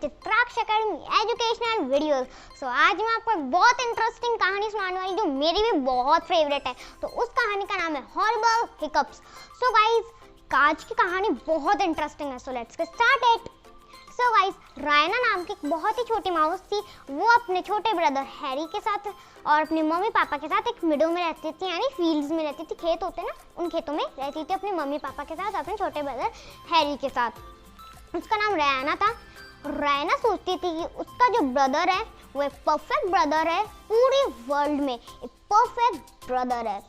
Chitraksha academy educational videos. सो आज मैं आपको एक बहुत इंटरेस्टिंग कहानी सुनाने वाली जो मेरी भी बहुत फेवरेट है। तो उस कहानी का नाम है हॉरिबल हिकअप्स। सो गाइस, आज की कहानी बहुत इंटरेस्टिंग है। So let's get started. So guys, Raina नाम की एक बहुत ही छोटी माउस थी। वो अपने छोटे ब्रदर हैरी के साथ और अपने मम्मी पापा के साथ एक मीडो में रहती थी, यानी फील्ड्स में रहती थी। खेत होते ना, उन खेतों में रहती थी अपने मम्मी पापा के साथ, अपने छोटे ब्रदर हैरी के साथ। उसका नाम रायना था। रायना सोचती थी कि उसका जो ब्रदर है वो एक परफेक्ट ब्रदर है, पूरे वर्ल्ड में एक परफेक्ट ब्रदर है।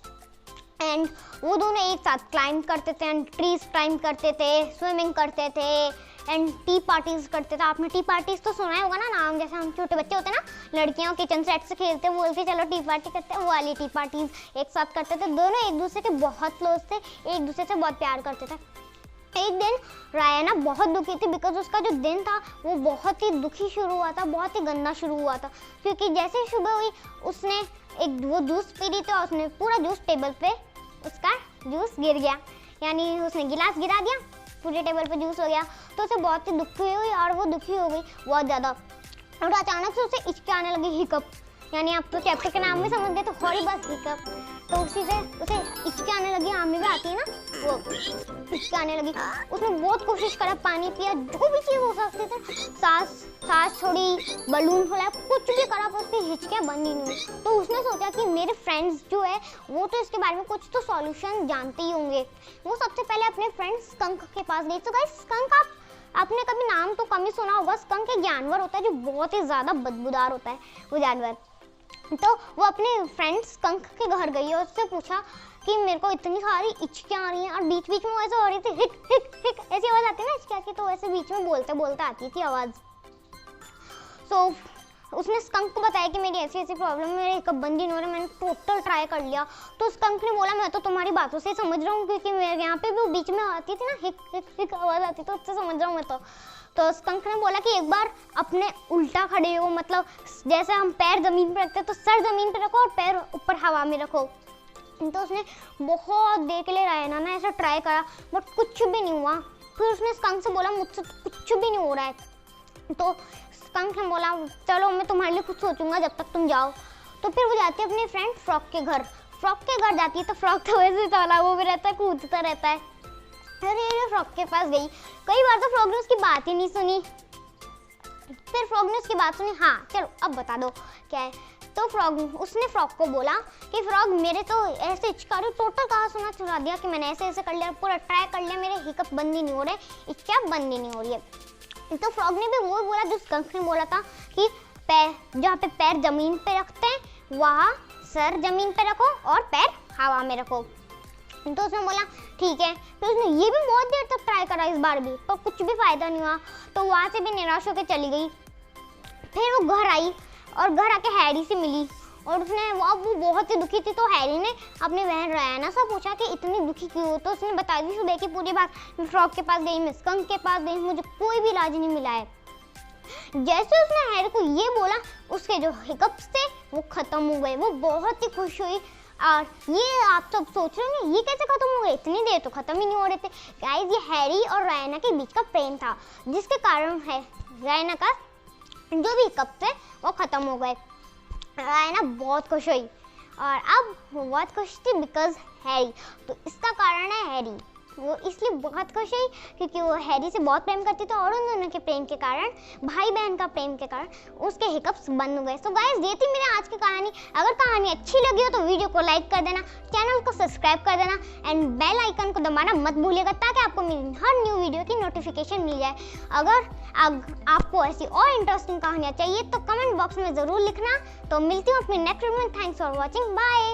एंड वो दोनों एक साथ क्लाइंब करते थे एंड ट्रीज क्लाइंब करते थे, स्विमिंग करते थे एंड टी पार्टीज करते थे। आपने टी पार्टीज तो सुना होगा ना नाम, जैसे हम छोटे बच्चे होते हैं ना, लड़कियां किचन सेट से खेलते बोलते चलो टी पार्टी करते हैं, वो वाली टी पार्टीज एक साथ करते थे। दोनों एक दूसरे के बहुत क्लोज थे, एक दूसरे से बहुत प्यार करते थे। एक दिन रायना बहुत दुखी थी बिकॉज उसका जो दिन था वो बहुत ही दुखी शुरू हुआ था, बहुत ही गंदा शुरू हुआ था। क्योंकि जैसे ही सुबह हुई उसने एक वो जूस पी रही थी और उसने पूरा जूस टेबल पे उसका जूस गिर गया, यानी उसने गिलास गिरा दिया, पूरे टेबल पे जूस हो गया। तो उसे बहुत ही दुखी हुई और वो दुखी हो गई बहुत ज़्यादा। और अचानक से उसे हिचकी आने लगी, हिकअप, यानी आप तो चैप्टर के नाम में समझ गए, तो हॉरिबल हिकअप। तो उसी से उसे हिचकी आने लगी, आमी भी आती है ना, वो हिचकी आने लगी। उसने बहुत कोशिश करा, पानी पिया, जो भी चीज़ हो सकती थी, सांस छोड़ी, बलून फुलाया, कुछ भी करा, पर उसकी हिचकियाँ बंद ही नहीं हुई। तो उसने सोचा कि मेरे फ्रेंड्स जो है वो तो इसके बारे में कुछ तो सॉल्यूशन जानते ही होंगे। वो सबसे पहले अपने फ्रेंड स्कंक के पास गई। तो गाइस, स्कंक आपने कभी नाम तो कम ही सुना होगा। स्कंक एक जानवर होता है जो बहुत ही ज़्यादा बदबूदार होता है वो जानवर। तो वो अपने फ्रेंड स्कंक के घर गई और उससे पूछा कि मेरे को इतनी सारी हिचकियाँ आ रही हैं, और बीच बीच में वैसे हो रही थी हिक हिक हिक, ऐसी आवाज़ आती है ना हिचकियाँ की, तो वैसे बीच में बोलते बोलते आती थी आवाज़। सो उसने स्कंक को बताया कि मेरी ऐसी ऐसी प्रॉब्लम है, मेरे हिकअप बंद ही नहीं हो रहे, मैंने टोटल ट्राई कर लिया। तो स्कंक ने बोला मैं तो तुम्हारी बातों से समझ रहा हूँ, क्योंकि मेरे यहाँ पे भी वो बीच में आती थी ना हिक हिक हिक आवाज़ आती, तो उससे समझ रहा हूँ मैं तो स्कंक ने बोला कि एक बार अपने उल्टा खड़े हो, मतलब जैसे हम पैर ज़मीन पर रखते हैं तो सर ज़मीन पर रखो और पैर ऊपर हवा में रखो। तो उसने बहुत देर के लिए रायना ने ऐसा ट्राई करा बट कुछ भी नहीं हुआ। फिर उसने स्कंक से बोला मुझसे तो कुछ भी नहीं हो रहा है। तो स्कंक ने बोला चलो मैं तुम्हारे लिए कुछ सोचूंगा जब तक तुम जाओ। तो फिर वो जाती है अपने फ्रेंड फ्रॉग के घर। फ्रॉग के घर जाती है तो फ्रॉग तो वैसे चला वो भी रहता है, कूदता रहता है। फिर फ्रॉग के पास गई, कई बार तो फ्रॉग ने उसकी बात ही नहीं सुनी। फिर फ्रॉग ने उसकी बात सुनी, हाँ चलो अब बता दो क्या है। तो उसने फ्रॉग को बोला कि फ्रॉग मेरे तो ऐसे हिचकारी टोटल कहा सुना चुरा दिया कि मैंने ऐसे ऐसे कर लिया, पूरा ट्राई कर लिया, मेरे हिकअप बंद ही नहीं हो रहे, हिचकियाँ बंद ही नहीं हो रही है। तो फ्रॉग ने भी वो बोला जो स्कंक ने बोला था कि पैर जहाँ पे पैर जमीन पे रखते हैं वहाँ सर जमीन पे रखो और पैर हवा में रखो। तो उसने बोला ठीक है। फिर उसने ये भी बहुत देर तक ट्राई करा इस बार भी, पर कुछ भी फायदा नहीं हुआ। तो वहाँ से भी निराश होकर चली गई। फिर वो घर आई और घर आके हैरी से मिली और उसने वो बहुत ही दुखी थी। तो हैरी ने अपनी बहन रायना से पूछा कि इतनी दुखी क्यों हो। तो उसने बता दी सुबह की पूरी बात। मैं फ्रॉग के पास गई, मैं स्कंक के पास गई, मुझे कोई भी इलाज नहीं मिला है। जैसे उसने हैरी को ये बोला उसके जो हिकअप्स थे वो खत्म हो गए। वो बहुत ही खुश हुई। और ये आप सब सोच रहे होंगे ये कैसे खत्म हो गए, इतनी देर तो खत्म ही नहीं हो रहे थे। गाइस, ये हैरी और रायना के बीच का प्रेम था जिसके कारण है रायना का जो भी हिकअप थे वो खत्म हो गए। रायना बहुत खुश हुई और अब वो बहुत खुश थी बिकॉज हैरी, तो इसका कारण है हैरी। वो इसलिए बहुत खुश हुई क्योंकि वो हैरी से बहुत प्रेम करती थी और उन दोनों के प्रेम के कारण, भाई बहन का प्रेम के कारण उसके हिकअप्स बंद हो गए। तो गाइस, ये थी मेरी आज की कहानी। अगर कहानी अच्छी लगी हो तो वीडियो को लाइक कर देना, चैनल को सब्सक्राइब कर देना एंड बेल आइकन को दबाना मत भूलिएगा ताकि आपको मेरी हर न्यू वीडियो की नोटिफिकेशन मिल जाए। अगर आपको ऐसी और इंटरेस्टिंग कहानियाँ चाहिए तो कमेंट बॉक्स में ज़रूर लिखना। तो मिलती हूँ अपने नेक्स्ट वीडियो में। Thanks for watching, bye.